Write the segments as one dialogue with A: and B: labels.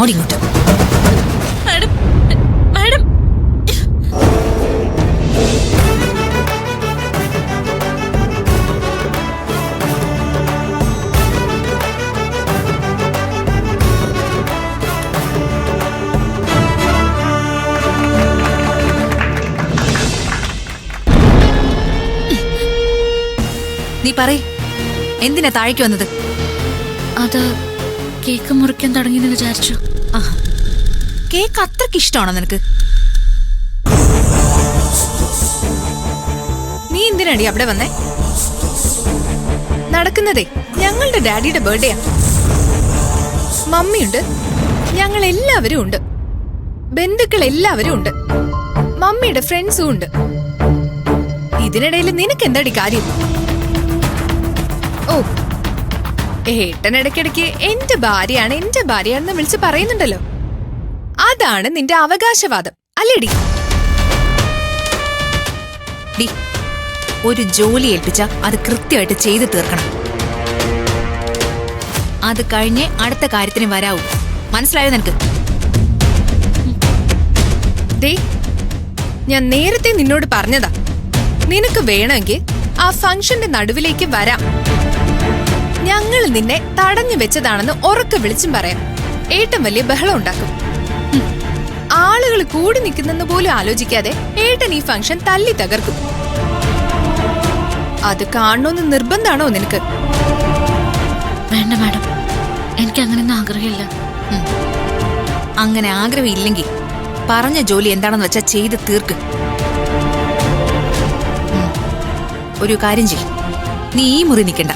A: ഓടിങ്ങോട്ട്.
B: Madam, madam.
A: നീ പറയ്, എന്തിനാ താഴേക്ക് വന്നത്?
B: അത് കേക്ക് മുറിക്കാൻ തുടങ്ങിയെന്ന് വിചാരിച്ചു.
A: കേക്ക് അത്രക്ക് ഇഷ്ടമാണോ നിനക്ക്? നീ എന്തിനാടി അവിടെ വന്നേ? നടക്കുന്നതേ ഞങ്ങളുടെ ഡാഡിയുടെ ബർത്ത്ഡേയാ. മമ്മിയുണ്ട്, ഞങ്ങൾ എല്ലാവരും ഉണ്ട്, ബന്ധുക്കൾ എല്ലാവരും ഉണ്ട്, മമ്മിയുടെ ഫ്രണ്ട്സും ഉണ്ട്. ഇതിനിടയിൽ നിനക്ക് എന്താടി കാര്യം? ഓ, ഏട്ടൻ ഇടയ്ക്കിടയ്ക്ക് എന്റെ ഭാര്യയാണെന്ന് വിളിച്ച് പറയുന്നുണ്ടല്ലോ. അതാണ് നിന്റെ അവകാശവാദം അല്ലേടി? ഡി, ഒരു ജോലി ഏൽപ്പിച്ച അത് കൃത്യമായിട്ട് ചെയ്തു തീർക്കണം. അത് കഴിഞ്ഞ് അടുത്ത കാര്യത്തിന് വരാവൂ. മനസ്സിലായോ നിനക്ക്? ദേ, ഞാൻ നേരത്തെ നിന്നോട് പറഞ്ഞതാ, നിനക്ക് വേണമെങ്കിൽ ആ ഫംഗ്ഷന്റെ നടുവിലേക്ക് വരാം. ഞങ്ങൾ നിന്നെ തടഞ്ഞു വെച്ചതാണെന്ന് ഉറക്കെ വിളിച്ചും പറയാം. ഏട്ടൻ വലിയ ബഹളം ഉണ്ടാക്കും. ആളുകൾ കൂടി നിൽക്കുന്നെന്ന് പോലും ആലോചിക്കാതെ ഏട്ടൻ ഈ ഫംഗ്ഷൻ തല്ലി തകർക്കും. അത് കാണണമെന്ന് നിർബന്ധാണോ നിനക്ക്?
B: വേണ്ട മാഡം, എനിക്ക് അങ്ങനെയൊന്നും ആഗ്രഹമില്ല.
A: അങ്ങനെ ആഗ്രഹമില്ലെങ്കിൽ പറഞ്ഞ ജോലി എന്താണെന്ന് വെച്ചാൽ ചെയ്ത് തീർക്ക്. ഒരു കാര്യം ചെയ്യും, നീ ഈ മുറി നിൽക്കണ്ട,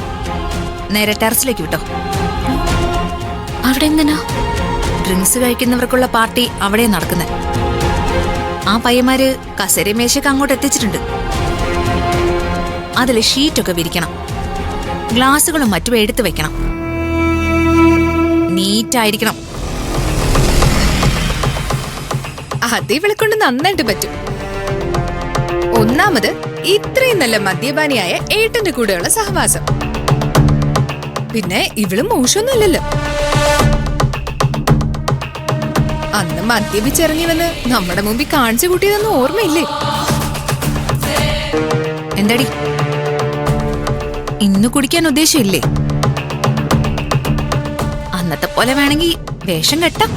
A: നേരെ ടെറസിലേക്ക് വിട്ടോ.
B: അവിടെ എന്തിനാ?
A: ഡ്രിങ്ക്സ് കഴിക്കുന്നവർക്കുള്ള പാർട്ടി അവിടെ നടക്കുന്നത്. ആ പയ്യന്മാര് കസേരമേശയൊക്കെ അങ്ങോട്ട് എത്തിച്ചിട്ടുണ്ട്. അതിൽ ഷീറ്റൊക്കെ വിരിക്കണം, ഗ്ലാസുകളും മറ്റും എടുത്തു വെക്കണം, നീറ്റായിരിക്കണം. അതേവളെ കൊണ്ട് നന്നായിട്ട് പറ്റും. ഒന്നാമത് ഇത്രയും നല്ല മദ്യപാനിയായ ഏട്ടന്റെ കൂടെയുള്ള സഹവാസം. പിന്നെ ഇവളും മോശമൊന്നുമല്ലല്ലോ. അന്ന് മദ്യപിച്ചിറങ്ങി വന്ന് നമ്മുടെ മുമ്പിൽ കാണിച്ചു കൂട്ടിയതൊന്നും ഓർമ്മയില്ലേ? എന്താടി, ഇന്ന് കുടിക്കാൻ ഉദ്ദേശമില്ലേ? അന്നത്തെ പോലെ വേണമെങ്കിൽ വേഷം കെട്ടാം.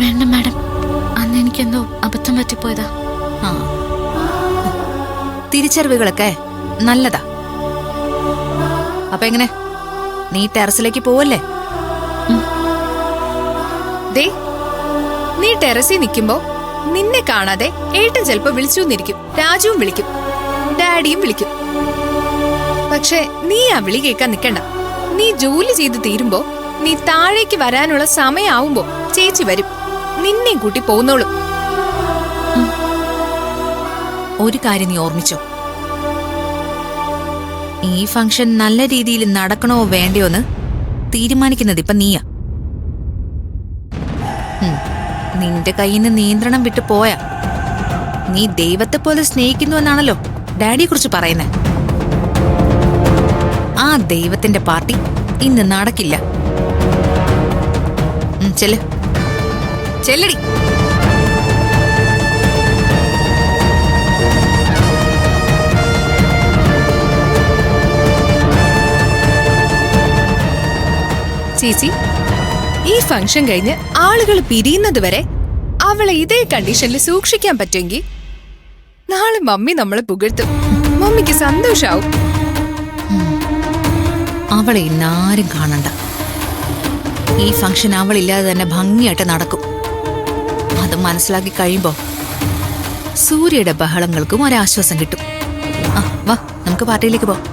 B: വേണ്ട മാഡം, അന്ന് എനിക്കെന്തോ അബദ്ധം പറ്റിപ്പോയതാ.
A: തിരിച്ചറിവുകളൊക്കെ നല്ലതാ. അപ്പൊ എങ്ങനെ, നീ ടെറസിലേക്ക് പോവല്ലേ? ദേ, നീ ടെറസിൽ നിൽക്കുമ്പോ നിന്നെ കാണാതെ ഏട്ടൻ ചിലപ്പോ വിളിച്ചു എന്നിരിക്കും. രാജുവും വിളിക്കും, ഡാഡിയും വിളിക്കും. പക്ഷെ നീ ആ വിളി കേൾക്കാൻ നിൽക്കണ്ട. നീ ജോലി ചെയ്ത് തീരുമ്പോ, നീ താഴേക്ക് വരാനുള്ള സമയമാവുമ്പോ ചേച്ചി വരും, നിന്നെയും കൂട്ടി പോന്നോളും. ഒരു കാര്യം നീ ഓർമ്മിച്ചോ, ഈ ഫംഗ്ഷൻ നല്ല രീതിയിൽ നടക്കണോ വേണ്ടയോന്ന് തീരുമാനിക്കുന്നത് ഇപ്പൊ നീയാ. നിന്റെ കയ്യിൽ നിന്ന് നിയന്ത്രണം വിട്ടു പോയാ നീ ദൈവത്തെ പോലെ സ്നേഹിക്കുന്നുവെന്നാണല്ലോ ഡാഡിയെ കുറിച്ച് പറയുന്നത്. ആ ദൈവത്തിന്റെ പാർട്ടി ഇന്ന് നടക്കില്ല. ചെല്ലടി. ചേച്ചി, ഈ ഫംഗ്ഷൻ കഴിഞ്ഞ് ആളുകൾ പിരിയുന്നത് വരെ അവളെ ഇതേ കണ്ടീഷനിൽ സൂക്ഷിക്കാൻ പറ്റുമെങ്കിൽ നാളെ മമ്മി നമ്മളെ പുകഴ്ത്തും. മമ്മിക്ക് സന്തോഷാവും. അവളെ ഇന്നാരും കാണണ്ട. ഈ ഫംഗ്ഷൻ അവളില്ലാതെ തന്നെ ഭംഗിയായിട്ട് നടക്കും. അത് മനസ്സിലാക്കി കഴിയുമ്പോ സൂര്യയുടെ ബഹളങ്ങൾക്കും ഒരാശ്വാസം കിട്ടും. വാ, നമുക്ക് പാർട്ടിയിലേക്ക് പോവാം.